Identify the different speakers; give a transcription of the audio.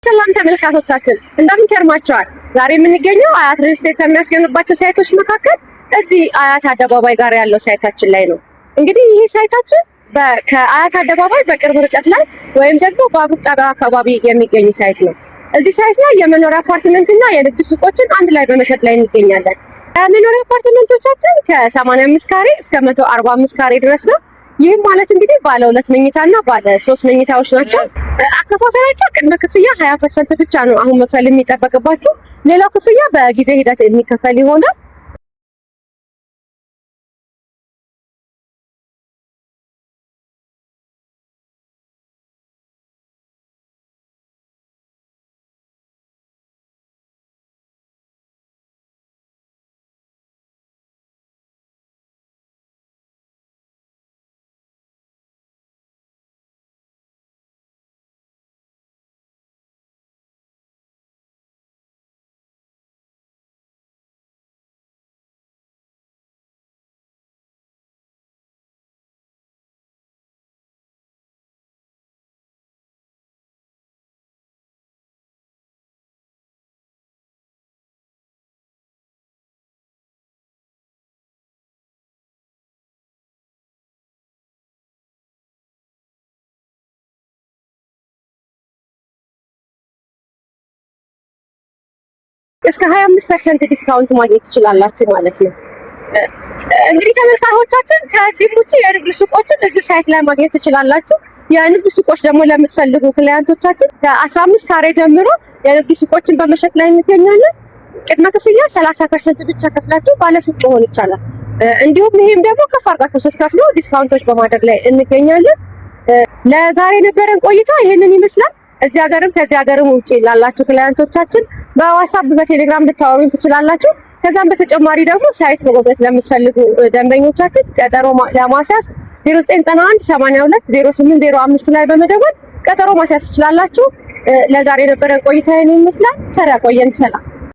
Speaker 1: ሰላም ተመልካቾቻችን እንደምን ከርማችኋል? ዛሬ የምንገኘው አያት ሪል ስቴት ከሚያስገነባቸው ሳይቶች መካከል እዚህ አያት አደባባይ ጋር ያለው ሳይታችን ላይ ነው። እንግዲህ ይሄ ሳይታችን ከአያት አደባባይ በቅርብ ርቀት ላይ ወይም ደግሞ ባቡር ጣቢያ አካባቢ የሚገኝ ሳይት ነው። እዚህ ሳይት ላይ የመኖሪያ አፓርትመንት እና የንግድ ሱቆችን አንድ ላይ በመሸጥ ላይ እንገኛለን። የመኖሪያ አፓርትመንቶቻችን ከ85 ካሬ እስከ 145 ካሬ ድረስ ነው። ይህም ማለት እንግዲህ ባለ 2 መኝታና ባለ 3 መኝታዎች ናቸው። አከፋፈላቸው ቅድመ ክፍያ 20% ብቻ ነው አሁን መክፈል የሚጠበቅባችሁ። ሌላው ክፍያ በጊዜ ሂደት የሚከፈል ይሆናል። እስከ 25% ዲስካውንት ማግኘት ትችላላችሁ ማለት ነው። እንግዲህ ተመልካቾቻችን ከዚህም ውጪ የንግድ ሱቆችን እዚህ ሳይት ላይ ማግኘት ትችላላችሁ። የንግድ ሱቆች ደግሞ ለምትፈልጉ ክሊያንቶቻችን ከ15 ካሬ ጀምሮ የንግድ ሱቆችን በመሸጥ ላይ እንገኛለን። ቅድመ ክፍያ 30% ብቻ ከፍላችሁ ባለሱቅ መሆን ይቻላል። እንዲሁም ይሄም ደግሞ ከፍ አድርጋችሁ ስትከፍሉ ዲስካውንቶች በማድረግ ላይ እንገኛለን። ለዛሬ የነበረን ቆይታ ይሄንን ይመስላል። እዚህ ሀገርም ከዚህ ሀገርም ውጪ ላላችሁ ክሊያንቶቻችን በዋትስአፕ በቴሌግራም ልታወሩን ትችላላችሁ። ከዛም በተጨማሪ ደግሞ ሳይት መጎብኘት ለምትፈልጉ ደንበኞቻችን ቀጠሮ ለማስያዝ 0991 82 0805 ላይ በመደወል ቀጠሮ ማስያዝ ትችላላችሁ። ለዛሬ የነበረን ቆይታ ይሄንን ይመስላል። ቸር ያቆየን። ሰላም።